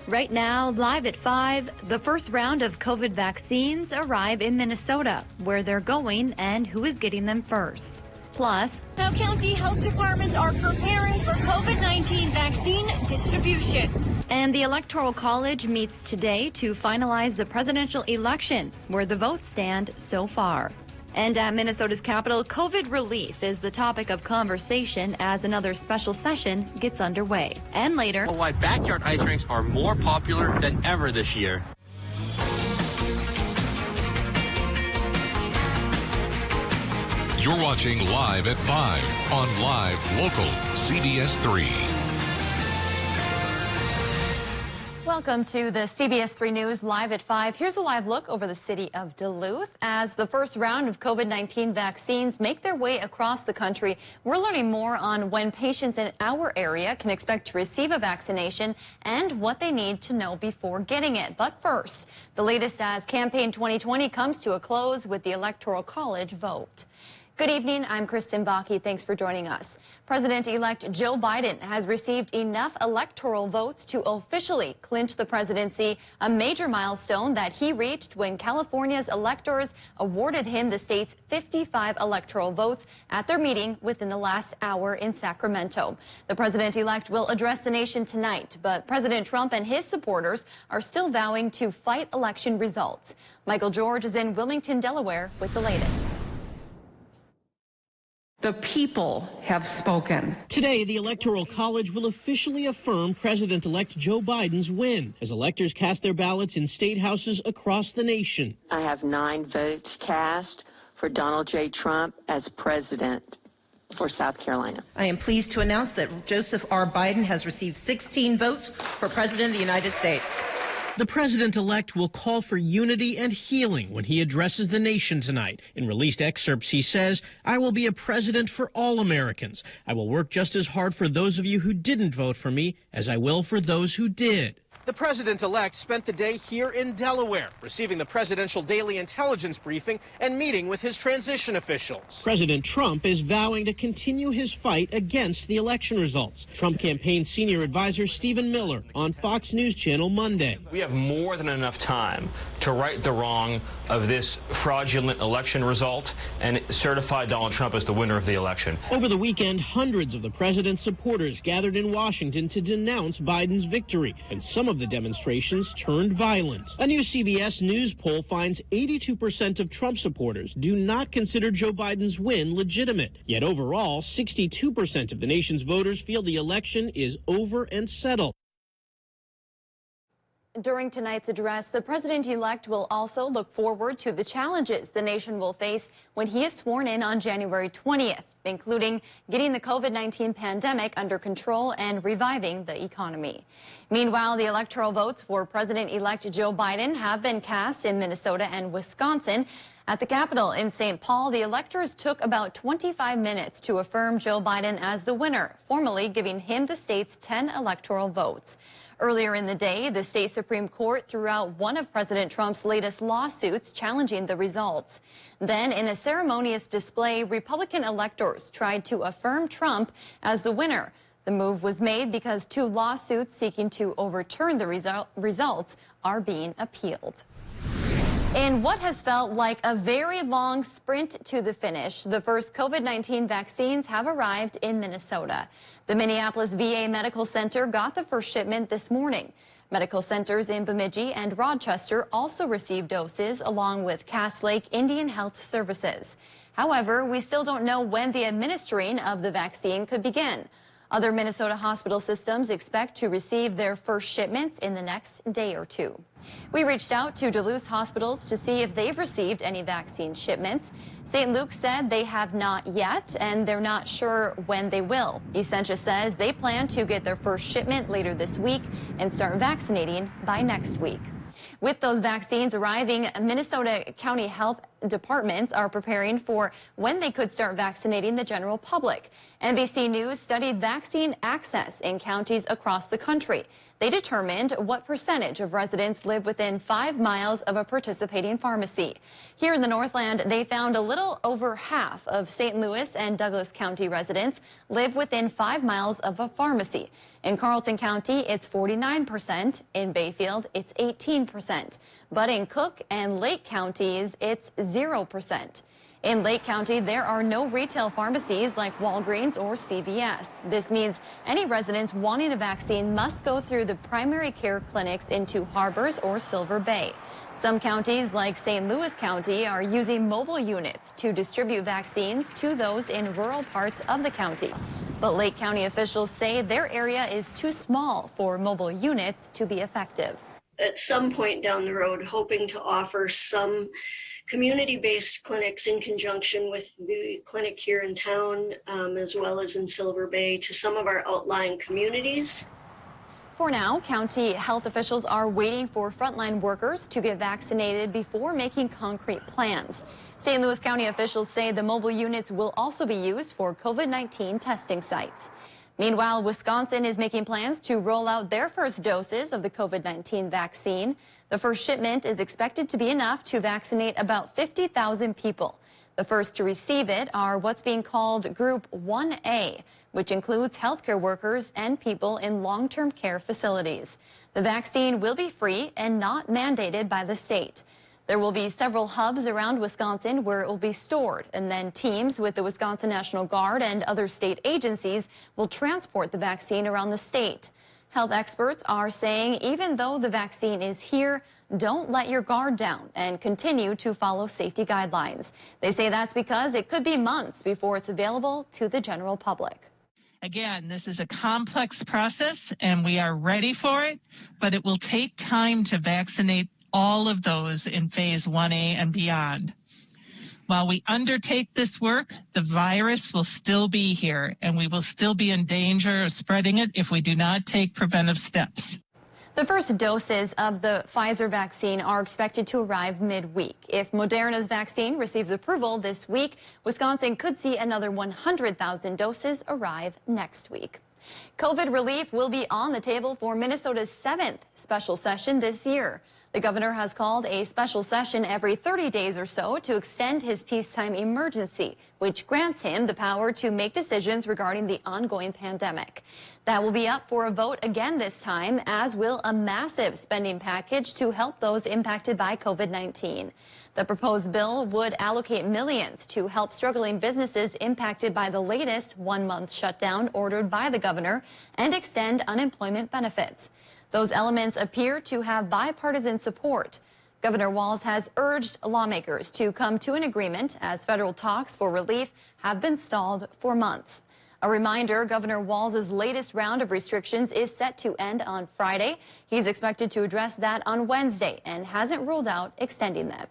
Right now, live at 5, the first round of COVID vaccines arrive in Minnesota, where they're going and who is getting them first. Plus, how county health departments are preparing for COVID-19 vaccine distribution. And the Electoral College meets today to finalize the presidential election, where the votes stand so far. And at Minnesota's capital, COVID relief is the topic of conversation as another special session gets underway. And later, why backyard ice rinks are more popular than ever this year. You're watching Live at 5 on Live Local CBS3. Welcome to the CBS3 News Live at 5. Here's a live look over the city of Duluth. As the first round of COVID-19 vaccines make their way across the country, we're learning more on when patients in our area can expect to receive a vaccination and what they need to know before getting it. But first, the latest as Campaign 2020 comes to a close with the Electoral College vote. Good evening. I'm Kristen Bakke. Thanks for joining us. President-elect Joe Biden has received enough electoral votes to officially clinch the presidency, a major milestone that he reached when California's electors awarded him the state's 55 electoral votes at their meeting within the last hour in Sacramento. The president-elect will address the nation tonight, but President Trump and his supporters are still vowing to fight election results. Michael George is in Wilmington, Delaware with the latest. The people have spoken. Today, the Electoral College will officially affirm President-elect Joe Biden's win as electors cast their ballots in state houses across the nation. I have 9 votes cast for Donald J. Trump as president for South Carolina. I am pleased to announce that Joseph R. Biden has received 16 votes for President of the United States. The president-elect will call for unity and healing when he addresses the nation tonight. In released excerpts, he says, "I will be a president for all Americans. I will work just as hard for those of you who didn't vote for me as I will for those who did." The president-elect spent the day here in Delaware, receiving the presidential daily intelligence briefing and meeting with his transition officials. President Trump is vowing to continue his fight against the election results. Trump campaign senior advisor Stephen Miller on Fox News Channel Monday. We have more than enough time to right the wrong of this fraudulent election result and certify Donald Trump as the winner of the election. Over the weekend, hundreds of the president's supporters gathered in Washington to denounce Biden's victory, and some of the demonstrations turned violent. A new CBS News poll finds 82% of Trump supporters do not consider Joe Biden's win legitimate. Yet overall, 62% of the nation's voters feel the election is over and settled. During tonight's address, the president-elect will also look forward to the challenges the nation will face when he is sworn in on January 20th, including getting the COVID-19 pandemic under control and reviving the economy. Meanwhile, the electoral votes for President-elect Joe Biden have been cast in Minnesota and Wisconsin. At the Capitol in St. Paul, the electors took about 25 minutes to affirm Joe Biden as the winner, formally giving him the state's 10 electoral votes. Earlier in the day, the state Supreme Court threw out one of President Trump's latest lawsuits challenging the results. Then, in a ceremonious display, Republican electors tried to affirm Trump as the winner. The move was made because 2 lawsuits seeking to overturn the results are being appealed. In what has felt like a very long sprint to the finish, the first COVID-19 vaccines have arrived in Minnesota. The Minneapolis VA Medical Center got the first shipment this morning. Medical centers in Bemidji and Rochester also received doses, along with Cass Lake Indian Health Services. However, we still don't know when the administering of the vaccine could begin. Other Minnesota hospital systems expect to receive their first shipments in the next day or 2. We reached out to Duluth hospitals to see if they've received any vaccine shipments. St. Luke said they have not yet, and they're not sure when they will. Essentia says they plan to get their first shipment later this week and start vaccinating by next week. With those vaccines arriving, Minnesota County Health departments are preparing for when they could start vaccinating the general public. NBC News studied vaccine access in counties across the country. They determined what percentage of residents live within 5 miles of a participating pharmacy. Here in the Northland, they found a little over half of St. Louis and Douglas County residents live within 5 miles of a pharmacy. In Carlton County, it's 49%. In Bayfield, it's 18%. But in Cook and Lake counties, it's 0%. In Lake County, there are no retail pharmacies like Walgreens or CVS. This means any residents wanting a vaccine must go through the primary care clinics in Two Harbors or Silver Bay. Some counties, like St. Louis County, are using mobile units to distribute vaccines to those in rural parts of the county. But Lake County officials say their area is too small for mobile units to be effective. At some point down the road, hoping to offer some community-based clinics in conjunction with the clinic here in town, as well as in Silver Bay, to some of our outlying communities. For now, county health officials are waiting for frontline workers to get vaccinated before making concrete plans. St. Louis County officials say the mobile units will also be used for COVID-19 testing sites. Meanwhile, Wisconsin is making plans to roll out their first doses of the COVID-19 vaccine. The first shipment is expected to be enough to vaccinate about 50,000 people. The first to receive it are what's being called Group 1A, which includes healthcare workers and people in long-term care facilities. The vaccine will be free and not mandated by the state. There will be several hubs around Wisconsin where it will be stored, and then teams with the Wisconsin National Guard and other state agencies will transport the vaccine around the state. Health experts are saying even though the vaccine is here, don't let your guard down and continue to follow safety guidelines. They say that's because it could be months before it's available to the general public. Again, this is a complex process and we are ready for it, but it will take time to vaccinate all of those in phase 1A and beyond. While we undertake this work, the virus will still be here and we will still be in danger of spreading it if we do not take preventive steps. The first doses of the Pfizer vaccine are expected to arrive midweek. If Moderna's vaccine receives approval this week, Wisconsin could see another 100,000 doses arrive next week. COVID relief will be on the table for Minnesota's 7th special session this year. The governor has called a special session every 30 days or so to extend his peacetime emergency, which grants him the power to make decisions regarding the ongoing pandemic. That will be up for a vote again this time, as will a massive spending package to help those impacted by COVID-19. The proposed bill would allocate millions to help struggling businesses impacted by the latest one-month shutdown ordered by the governor and extend unemployment benefits. Those elements appear to have bipartisan support. Governor Walz has urged lawmakers to come to an agreement as federal talks for relief have been stalled for months. A reminder, Governor Walz's latest round of restrictions is set to end on Friday. He's expected to address that on Wednesday and hasn't ruled out extending them.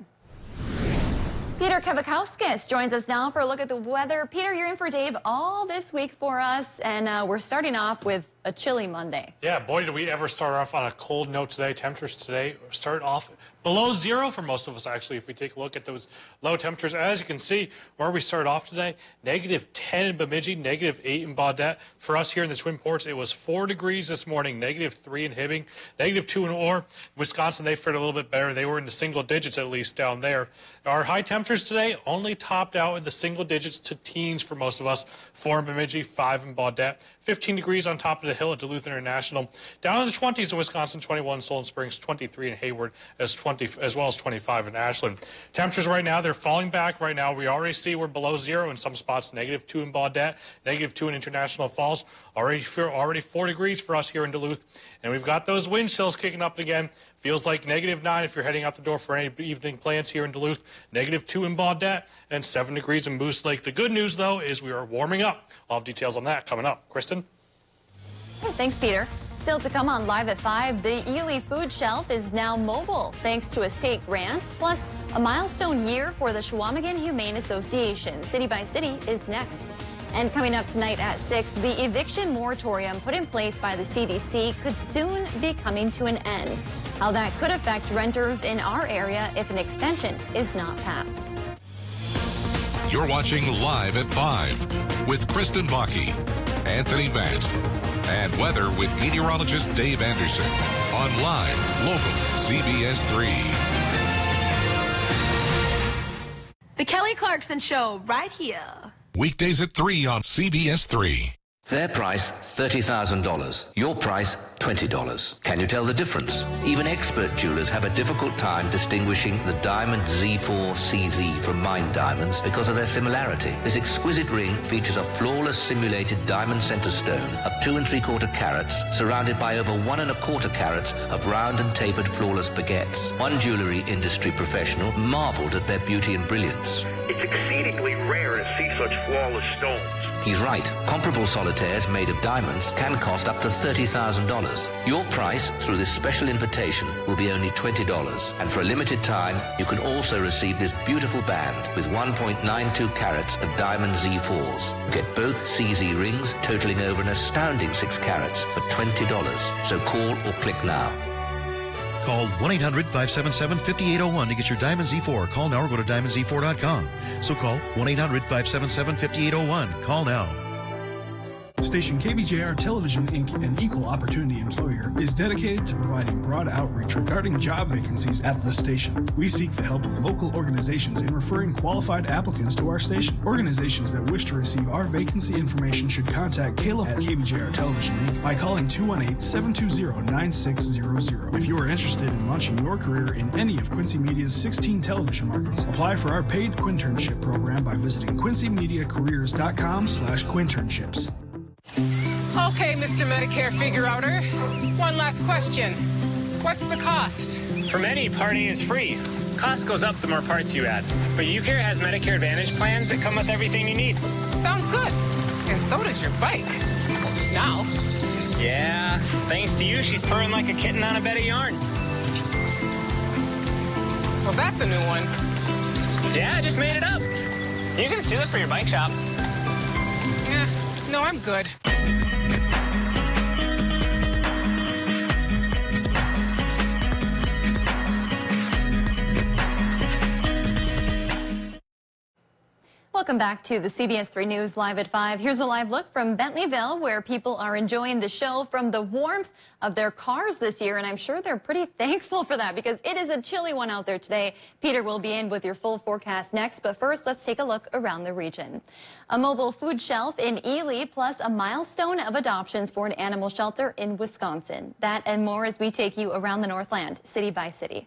Peter Kavakowskis joins us now for a look at the weather. Peter, you're in for Dave all this week for us, and we're starting off with a chilly Monday. Yeah, boy, did we ever start off on a cold note today. Temperatures today start off below zero for most of us, actually, if we take a look at those low temperatures. As you can see, where we start off today, -10 in Bemidji, -8 in Baudette. For us here in the Twin Ports, it was 4 degrees this morning, -3 in Hibbing, -2 in Orr. Wisconsin, they fared a little bit better. They were in the single digits, at least, down there. Our high temperatures today only topped out in the single digits to teens for most of us. 4 in Bemidji, 5 in Baudette, 15 degrees on top of the hill at Duluth International. Down in the 20s in Wisconsin, 21 Solon Springs, 23 in Hayward, as well as 25 in Ashland. Temperatures right now, they're falling back right now. We already see we're below zero in some spots, -2 in Baudette, -2 in International Falls, already 4 degrees for us here in Duluth. And we've got those wind chills kicking up again. Feels like -9 if you're heading out the door for any evening plans here in Duluth, -2 in Baudette, and 7 degrees in Moose Lake. The good news, though, is we are warming up. I'll have details on that coming up. Kristen? Thanks, Peter. Still to come on Live at 5, the Ely Food Shelf is now mobile thanks to a state grant, plus a milestone year for the Chequamegon Humane Association. City by City is next. And coming up tonight at 6, the eviction moratorium put in place by the CDC could soon be coming to an end. How that could affect renters in our area if an extension is not passed. You're watching Live at 5 with Kristen Vaki, Anthony Matt, and weather with meteorologist Dave Anderson on Live Local CBS 3. The Kelly Clarkson Show, right here. Weekdays at 3 on CBS 3. Their price, $30,000. Your price, $20. Can you tell the difference? Even expert jewelers have a difficult time distinguishing the Diamond Z4 CZ from mined diamonds because of their similarity. This exquisite ring features a flawless simulated diamond center stone of 2 3/4 carats, surrounded by over 1 1/4 carats of round and tapered flawless baguettes. One jewelry industry professional marveled at their beauty and brilliance. It's exceedingly rare to see such flawless stones. He's right. Comparable solitaires made of diamonds can cost up to $30,000. Your price through this special invitation will be only $20. And for a limited time, you can also receive this beautiful band with 1.92 carats of diamond Z4s. Get both CZ rings totaling over an astounding 6 carats for $20. So call or click now. Call 1-800-577-5801 to get your Diamond Z4. Call now or go to diamondz4.com. So call 1-800-577-5801. Call now. Station KBJR Television, Inc., an equal opportunity employer, is dedicated to providing broad outreach regarding job vacancies at the station. We seek the help of local organizations in referring qualified applicants to our station. Organizations that wish to receive our vacancy information should contact Caleb at KBJR Television, Inc. by calling 218-720-9600. If you are interested in launching your career in any of Quincy Media's 16 television markets, apply for our paid Quinternship program by visiting QuincyMediaCareers.com/Quinternships. Okay, Mr. Medicare figure-outer. One last question. What's the cost? For many, Part A is free. Cost goes up the more parts you add. But UCare has Medicare Advantage plans that come with everything you need. Sounds good. And so does your bike. Now. Yeah, thanks to you, she's purring like a kitten on a bed of yarn. Well, that's a new one. Yeah, I just made it up. You can steal it for your bike shop. Yeah, no, I'm good. Welcome back to the CBS 3 News Live at 5. Here's a live look from Bentleyville, where people are enjoying the show from the warmth of their cars this year, and I'm sure they're pretty thankful for that because it is a chilly one out there today. Peter will be in with your full forecast next, but first, let's take a look around the region. A mobile food shelf in Ely, plus a milestone of adoptions for an animal shelter in Wisconsin. That and more as we take you around the Northland, city by city.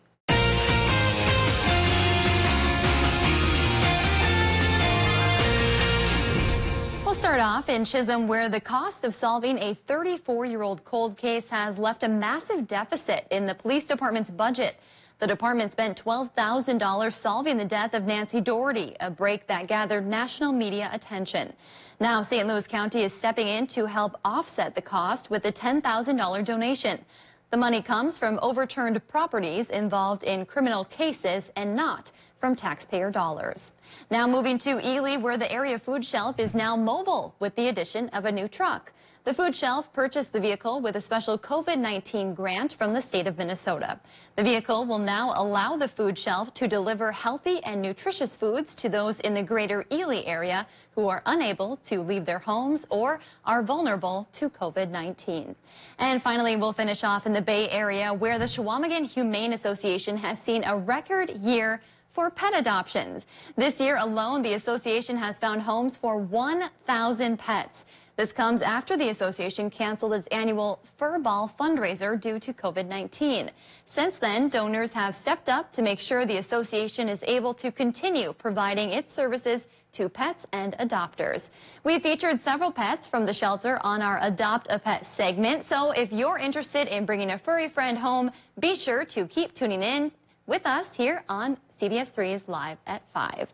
We'll start off in Chisholm, where the cost of solving a 34-year-old cold case has left a massive deficit in the police department's budget. The department spent $12,000 solving the death of Nancy Doherty, a break that gathered national media attention. Now, St. Louis County is stepping in to help offset the cost with a $10,000 donation. The money comes from overturned properties involved in criminal cases and not from taxpayer dollars. Now moving to Ely, where the area food shelf is now mobile with the addition of a new truck. The food shelf purchased the vehicle with a special COVID-19 grant from the state of Minnesota. The vehicle will now allow the food shelf to deliver healthy and nutritious foods to those in the greater Ely area who are unable to leave their homes or are vulnerable to COVID-19. And finally, we'll finish off in the Bay Area, where the Chequamegon Humane Association has seen a record year for pet adoptions. This year alone, the association has found homes for 1,000 pets. This comes after the association canceled its annual Fur Ball fundraiser due to COVID-19. Since then, donors have stepped up to make sure the association is able to continue providing its services to pets and adopters. We featured several pets from the shelter on our Adopt a Pet segment, so if you're interested in bringing a furry friend home, be sure to keep tuning in with us here on CBS 3's Live at 5.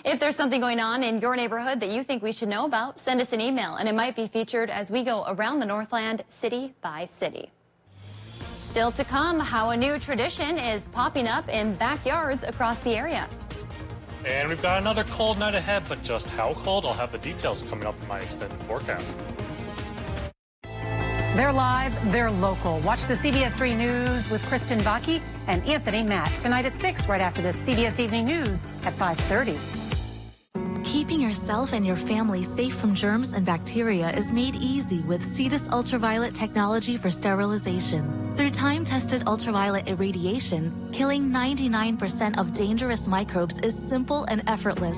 If there's something going on in your neighborhood that you think we should know about, send us an email and it might be featured as we go around the Northland city by city. Still to come, how a new tradition is popping up in backyards across the area. And we've got another cold night ahead, but just how cold? I'll have the details coming up in my extended forecast. They're live, they're local. Watch the CBS3 News with Kristen Vaki and Anthony Matt tonight at 6, right after the CBS Evening News at 5:30. Keeping yourself and your family safe from germs and bacteria is made easy with Cetus ultraviolet technology for sterilization. Through time-tested ultraviolet irradiation, killing 99% of dangerous microbes is simple and effortless.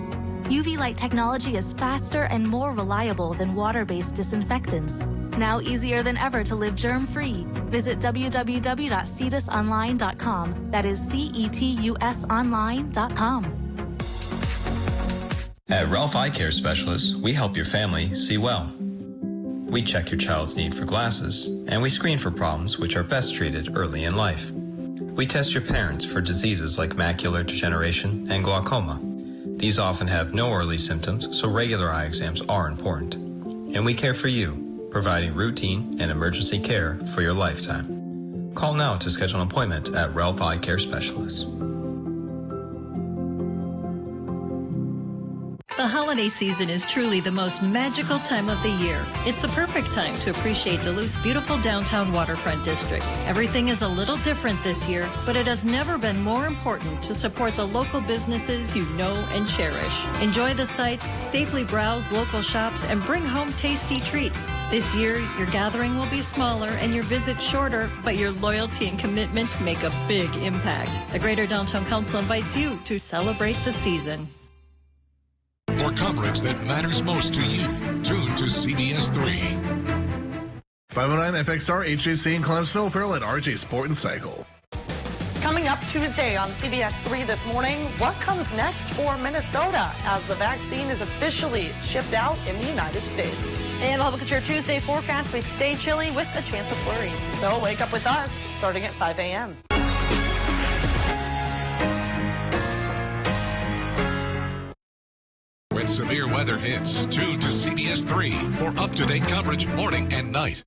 UV light technology is faster and more reliable than water-based disinfectants. Now easier than ever to live germ-free. Visit www.cetusonline.com. That is CETUSonline.com. At Ralph Eye Care Specialists, we help your family see well. We check your child's need for glasses, and we screen for problems which are best treated early in life. We test your parents for diseases like macular degeneration and glaucoma. These often have no early symptoms, so regular eye exams are important. And we care for you, providing routine and emergency care for your lifetime. Call now to schedule an appointment at Ralph Eye Care Specialists. The holiday season is truly the most magical time of the year. It's the perfect time to appreciate Duluth's beautiful downtown waterfront district. Everything is a little different this year, but it has never been more important to support the local businesses you know and cherish. Enjoy the sights, safely browse local shops, and bring home tasty treats. This year, your gathering will be smaller and your visit shorter, but your loyalty and commitment make a big impact. The Greater Downtown Council invites you to celebrate the season. For coverage that matters most to you, tune to CBS3. 509 FXR, HJC and Climb Snow Apparel at RJ Sport and Cycle. Coming up Tuesday on CBS3 this morning, what comes next for Minnesota as the vaccine is officially shipped out in the United States? And I'll look at your Tuesday forecast. We stay chilly with a chance of flurries. So wake up with us starting at 5 a.m. When severe weather hits, tune to CBS3 for up-to-date coverage morning and night.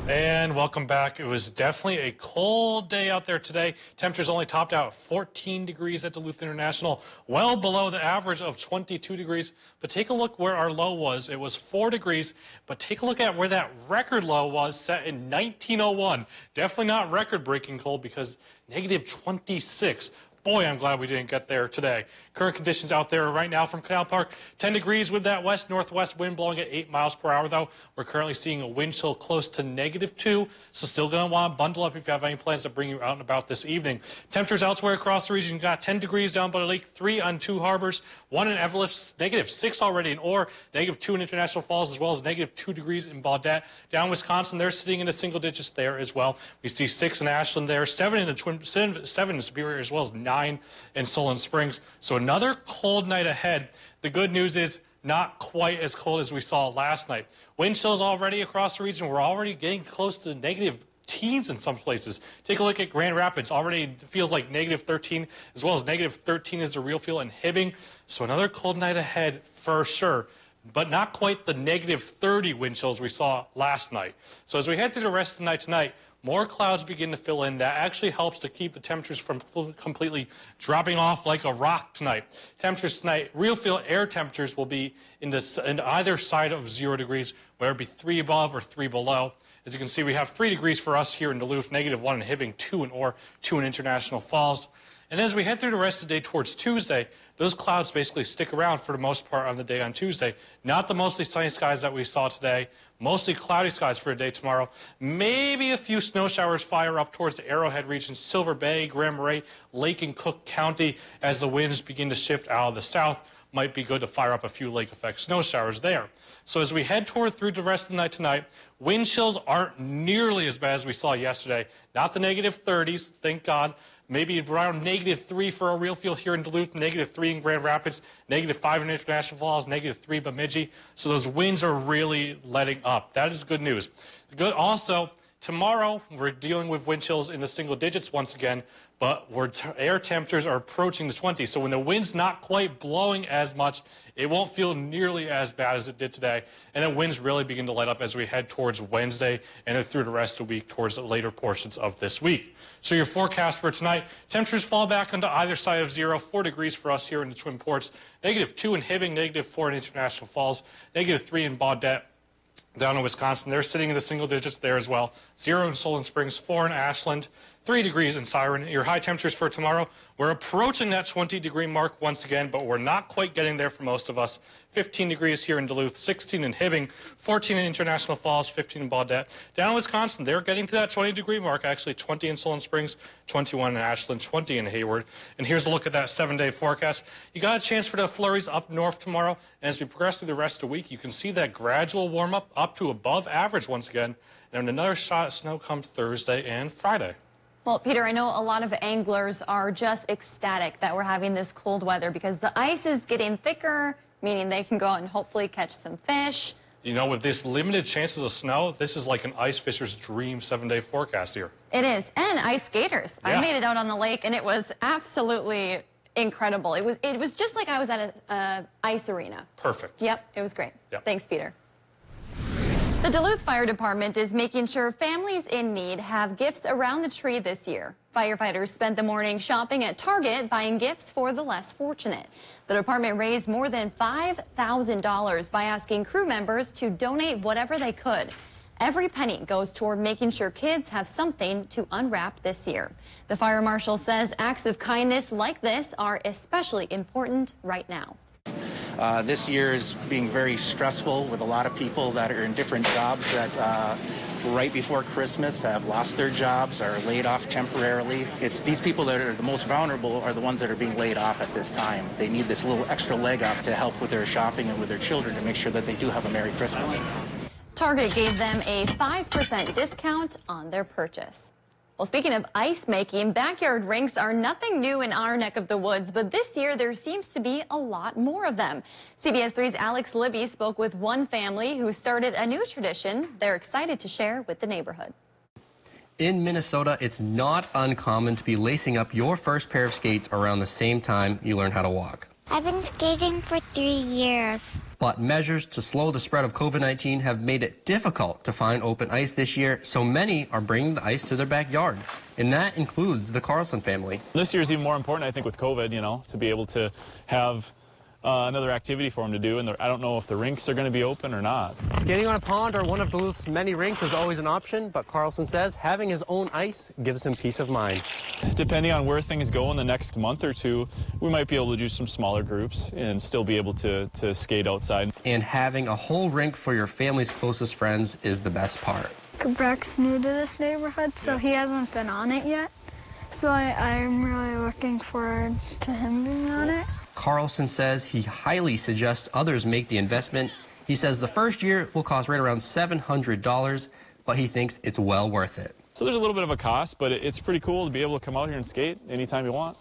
And welcome back. It was definitely a cold day out there today. Temperatures only topped out 14 degrees at Duluth International, well below the average of 22 degrees. But take a look where our low was. It was 4 degrees, but take a look at where that record low was set in 1901. Definitely not record-breaking cold because negative 26. Boy, I'm glad we didn't get there today. Current conditions out there right now from Canal Park, 10 degrees with that west-northwest wind blowing at 8 miles per hour, though. We're currently seeing a wind chill close to -2, so still going to want to bundle up if you have any plans to bring you out and about this evening. Temperatures elsewhere across the region, got 10 degrees down by the lake, 3 on Two Harbors, 1 in Everlift, -6 already in Orr, -2 in International Falls, as well as -2 degrees in Baudette. Down Wisconsin, they're sitting in the single digits there as well. We see 6 in Ashland there, 7 in the 7 in Superior, as well as 9 in Solon Springs. So another cold night ahead. The good news is not quite as cold as we saw last night. Wind chills already across the region. We're already getting close to negative teens in some places. Take a look at Grand Rapids. Already feels like -13, as well as -13 is the real feel in Hibbing. So another cold night ahead for sure, but not quite the -30 wind chills we saw last night. So as we head through the rest of the night tonight, more clouds begin to fill in. That actually helps to keep the temperatures from completely dropping off like a rock tonight. Temperatures tonight, real feel air temperatures will be in either side of 0 degrees, whether it be 3 above or 3 below. As you can see, we have 3 degrees for us here in Duluth, -1 in Hibbing, 2 in Orr, 2 in International Falls. And as we head through the rest of the day towards Tuesday, those clouds basically stick around for the most part on the day on Tuesday. Not the mostly sunny skies that we saw today, mostly cloudy skies for a day tomorrow. Maybe a few snow showers fire up towards the Arrowhead region, Silver Bay, Grand Marais, Lake and Cook County as the winds begin to shift out of the south. Might be good to fire up a few lake effect snow showers there. So as we head through the rest of the night tonight, wind chills aren't nearly as bad as we saw yesterday. Not the -30s, thank God. Maybe around -3 for a real feel here in Duluth, -3 in Grand Rapids, -5 in International Falls, -3 Bemidji. So those winds are really letting up. That is good news. The good also, Tomorrow, we're dealing with wind chills in the single digits once again, but air temperatures are approaching the 20s. So when the wind's not quite blowing as much, it won't feel nearly as bad as it did today. And then winds really begin to light up as we head towards Wednesday and then through the rest of the week towards the later portions of this week. So your forecast for tonight, temperatures fall back onto either side of 0, 4 degrees for us here in the Twin Ports, -2 in Hibbing, -4 in International Falls, -3 in Baudette. Down in Wisconsin, they're sitting in the single digits there as well. 0 in Solon Springs, 4 in Ashland, 3 degrees in Siren. Your high temperatures for tomorrow, we're approaching that 20-degree mark once again, but we're not quite getting there for most of us. 15 degrees here in Duluth, 16 in Hibbing, 14 in International Falls, 15 in Baudette. Down in Wisconsin, they're getting to that 20-degree mark, actually 20 in Solon Springs, 21 in Ashland, 20 in Hayward. And here's a look at that 7-day forecast. You got a chance for the flurries up north tomorrow, and as we progress through the rest of the week, you can see that gradual warm-up up to above average once again, and another shot of snow comes Thursday and Friday. Well, Peter, I know a lot of anglers are just ecstatic that we're having this cold weather because the ice is getting thicker, meaning they can go out and hopefully catch some fish. You know, with this limited chances of snow, this is like an ice fisher's dream 7-day forecast here. It is, and ice skaters. Yeah. I made it out on the lake, and it was absolutely incredible. It was just like I was at an ice arena. Perfect. Yep, it was great. Yep. Thanks, Peter. The Duluth Fire Department is making sure families in need have gifts around the tree this year. Firefighters spent the morning shopping at Target buying gifts for the less fortunate. The department raised more than $5,000 by asking crew members to donate whatever they could. Every penny goes toward making sure kids have something to unwrap this year. The fire marshal says acts of kindness like this are especially important right now. This year is being very stressful with a lot of people that are in different jobs that right before Christmas have lost their jobs, are laid off temporarily. It's these people that are the most vulnerable are the ones that are being laid off at this time. They need this little extra leg up to help with their shopping and with their children to make sure that they do have a Merry Christmas. Target gave them a 5% discount on their purchase. Well, speaking of ice making, backyard rinks are nothing new in our neck of the woods, but this year there seems to be a lot more of them. CBS 3's Alex Libby spoke with one family who started a new tradition they're excited to share with the neighborhood. In Minnesota, it's not uncommon to be lacing up your first pair of skates around the same time you learn how to walk. I've been skating for 3 years. But measures to slow the spread of COVID-19 have made it difficult to find open ice this year, so many are bringing the ice to their backyard. And that includes the Carlson family. This year is even more important, I think, with COVID, you know, to be able to have another activity for them to do, and I don't know if the rinks are going to be open or not. Skating on a pond or one of Duluth's many rinks is always an option, but Carlson says having his own ice gives him peace of mind. Depending on where things go in the next month or two, we might be able to do some smaller groups and still be able to skate outside. And having a whole rink for your family's closest friends is the best part. Breck's new to this neighborhood, so he hasn't been on it yet. So I'm really looking forward to him being on it. Carlson says he highly suggests others make the investment. He says the first year will cost right around $700, but he thinks it's well worth it. So there's a little bit of a cost, but it's pretty cool to be able to come out here and skate anytime you want.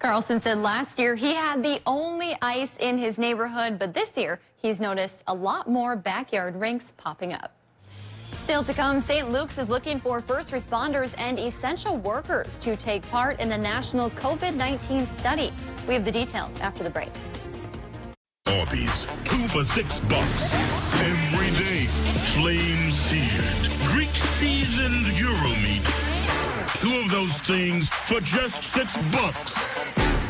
Carlson said last year he had the only ice in his neighborhood, but this year he's noticed a lot more backyard rinks popping up. Still to come, St. Luke's is looking for first responders and essential workers to take part in a national COVID-19 study. We have the details after the break. Arby's, 2 for $6. Every day, flame seared, Greek seasoned Euro meat. 2 of those things for just $6.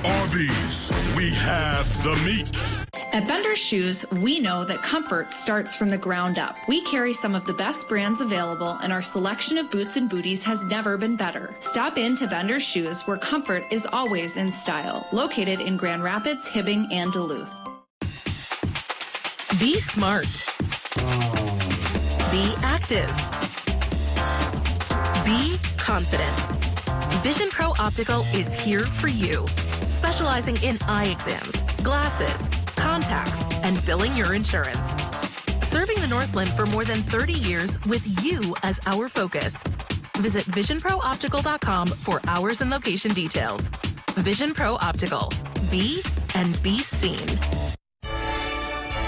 Arby's, we have the meat. At Bender's Shoes, we know that comfort starts from the ground up. We carry some of the best brands available, and our selection of boots and booties has never been better. Stop in to Bender's Shoes, where comfort is always in style. Located in Grand Rapids, Hibbing, and Duluth. Be smart. Be active. Be confident. Vision Pro Optical is here for you, specializing in eye exams, glasses, contacts, and billing your insurance. Serving the Northland for more than 30 years with you as our focus. Visit visionprooptical.com for hours and location details. Vision Pro Optical. Be and be seen.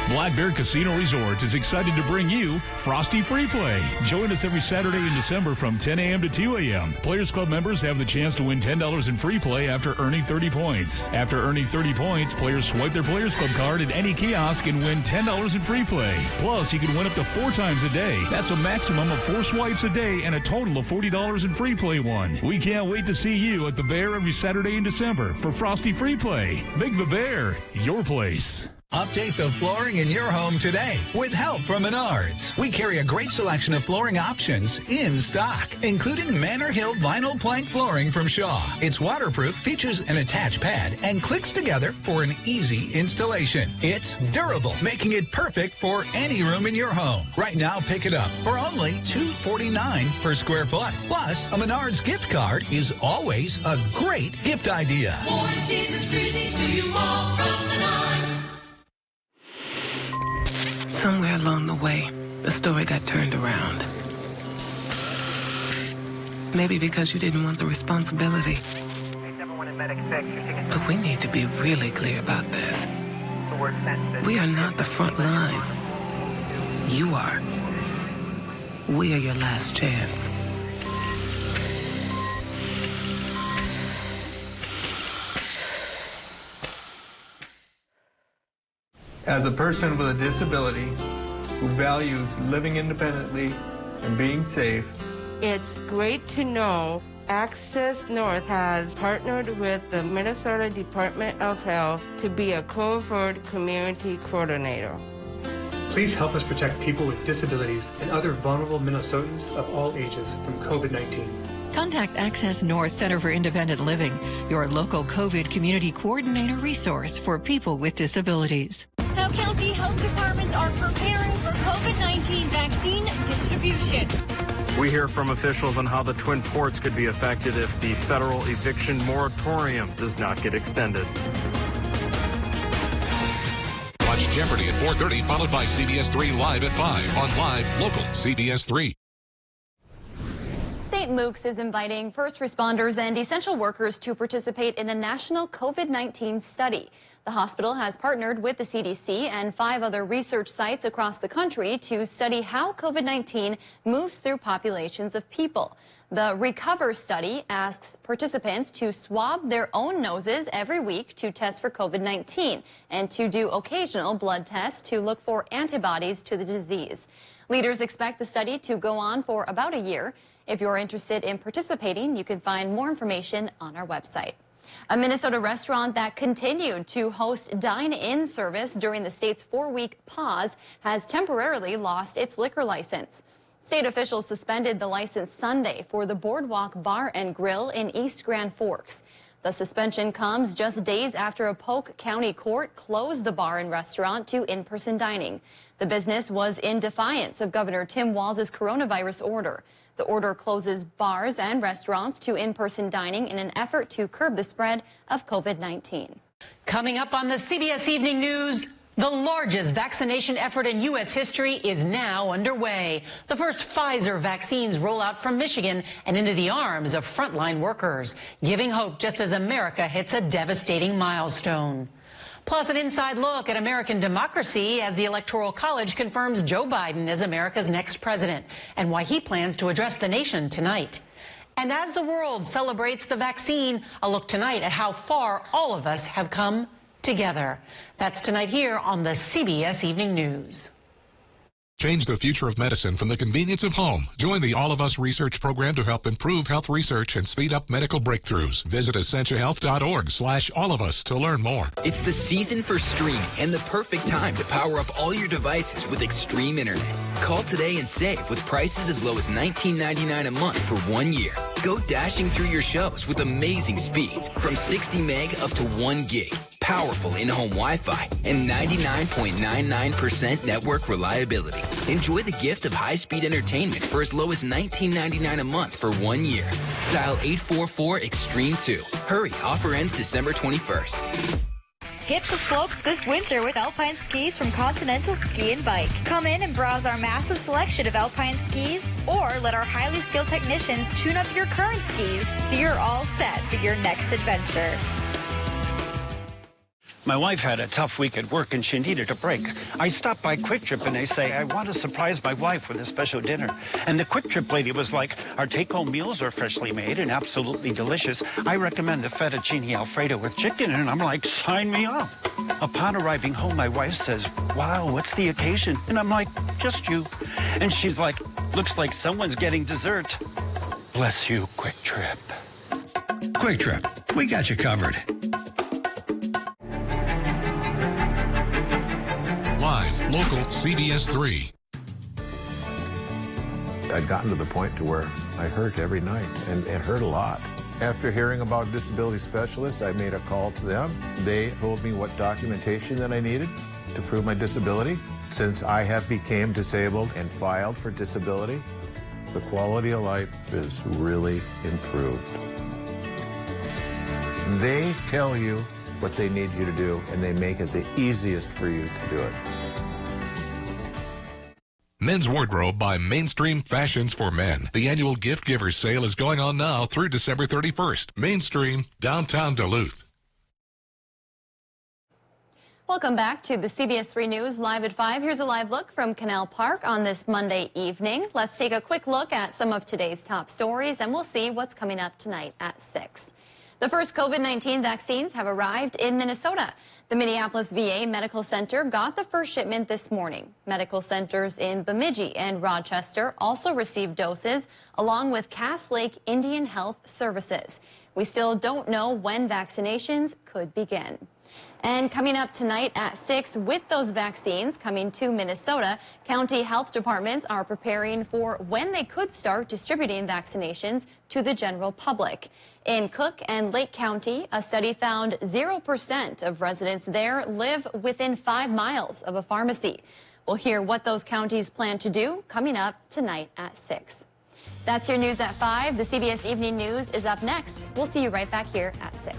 Black Bear Casino Resort is excited to bring you Frosty Free Play. Join us every Saturday in December from 10 a.m. to 2 a.m. Players Club members have the chance to win $10 in free play after earning 30 points. After earning 30 points, players swipe their Players Club card at any kiosk and win $10 in free play. Plus, you can win up to 4 times a day. That's a maximum of 4 swipes a day and a total of $40 in free play won. We can't wait to see you at the Bear every Saturday in December for Frosty Free Play. Make the Bear your place. Update the flooring in your home today with help from Menards. We carry a great selection of flooring options in stock, including Manor Hill vinyl plank flooring from Shaw. It's waterproof, features an attached pad, and clicks together for an easy installation. It's durable, making it perfect for any room in your home. Right now, pick it up for only $249 per square foot. Plus, a Menards gift card is always a great gift idea. Warm seasons greetings to you all from Menards. Somewhere along the way, the story got turned around. Maybe because you didn't want the responsibility. But we need to be really clear about this. We are not the front line. You are. We are your last chance. As a person with a disability who values living independently and being safe, it's great to know Access North has partnered with the Minnesota Department of Health to be a COVID community coordinator. Please help us protect people with disabilities and other vulnerable Minnesotans of all ages from COVID-19. Contact Access North Center for Independent Living, your local COVID community coordinator resource for people with disabilities. How county health departments are preparing for COVID-19 vaccine distribution. We hear from officials on how the Twin Ports could be affected if the federal eviction moratorium does not get extended. Watch Jeopardy at 4:30, followed by CBS3 Live at 5 on Live Local CBS3. St. Luke's is inviting first responders and essential workers to participate in a national COVID-19 study. The hospital has partnered with the CDC and 5 other research sites across the country to study how COVID-19 moves through populations of people. The Recover study asks participants to swab their own noses every week to test for COVID-19 and to do occasional blood tests to look for antibodies to the disease. Leaders expect the study to go on for about a year. If you're interested in participating, you can find more information on our website. A Minnesota restaurant that continued to host dine-in service during the state's 4-week pause has temporarily lost its liquor license. State officials suspended the license Sunday for the Boardwalk Bar and Grill in East Grand Forks. The suspension comes just days after a Polk County court closed the bar and restaurant to in-person dining. The business was in defiance of Governor Tim Walz's coronavirus order. The order closes bars and restaurants to in-person dining in an effort to curb the spread of COVID-19. Coming up on the CBS Evening News, the largest vaccination effort in U.S. history is now underway. The first Pfizer vaccines roll out from Michigan and into the arms of frontline workers, giving hope just as America hits a devastating milestone. Plus, an inside look at American democracy as the Electoral College confirms Joe Biden as America's next president and why he plans to address the nation tonight. And as the world celebrates the vaccine, a look tonight at how far all of us have come together. That's tonight here on the CBS Evening News. Change the future of medicine from the convenience of home. Join the All of Us research program to help improve health research and speed up medical breakthroughs. Visit essentialhealth.org/allofus to learn more. It's the season for streaming and the perfect time to power up all your devices with Extreme Internet. Call today and save with prices as low as $19.99 a month for 1 year. Go dashing through your shows with amazing speeds from 60 meg up to 1 gig. Powerful in-home Wi-Fi and 99.99% network reliability. Enjoy the gift of high-speed entertainment for as low as $19.99 a month for 1 year. Dial 844-EXTREME2. Hurry, offer ends December 21st. Hit the slopes this winter with Alpine skis from Continental Ski and Bike. Come in and browse our massive selection of Alpine skis, or let our highly skilled technicians tune up your current skis so you're all set for your next adventure. My wife had a tough week at work and she needed a break. I stopped by Quick Trip and they say, I want to surprise my wife with a special dinner. And the Quick Trip lady was like, our take-home meals are freshly made and absolutely delicious. I recommend the fettuccine Alfredo with chicken. And I'm like, sign me up. Upon arriving home, my wife says, wow, what's the occasion? And I'm like, just you. And she's like, looks like someone's getting dessert. Bless you, Quick Trip. Quick Trip, we got you covered. Live, local, CBS3. I'd gotten to the point to where I hurt every night and hurt a lot. After hearing about disability specialists, I made a call to them. They told me what documentation that I needed to prove my disability. Since I have became disabled and filed for disability, the quality of life is really improved. They tell you what they need you to do, and they make it the easiest for you to do it. Men's Wardrobe by Mainstream Fashions for Men. The annual Gift Givers sale is going on now through December 31st. Mainstream, downtown Duluth. Welcome back to the CBS3 News Live at 5. Here's a live look from Canal Park on this Monday evening. Let's take a quick look at some of today's top stories, and we'll see what's coming up tonight at 6. The first COVID-19 vaccines have arrived in Minnesota. The Minneapolis VA Medical Center got the first shipment this morning. Medical centers in Bemidji and Rochester also received doses, along with Cass Lake Indian Health Services. We still don't know when vaccinations could begin. And coming up tonight at 6, with those vaccines coming to Minnesota, county health departments are preparing for when they could start distributing vaccinations to the general public. In Cook and Lake County, a study found 0% of residents there live within 5 miles of a pharmacy. We'll hear what those counties plan to do coming up tonight at 6. That's your news at 5. The CBS Evening News is up next. We'll see you right back here at 6.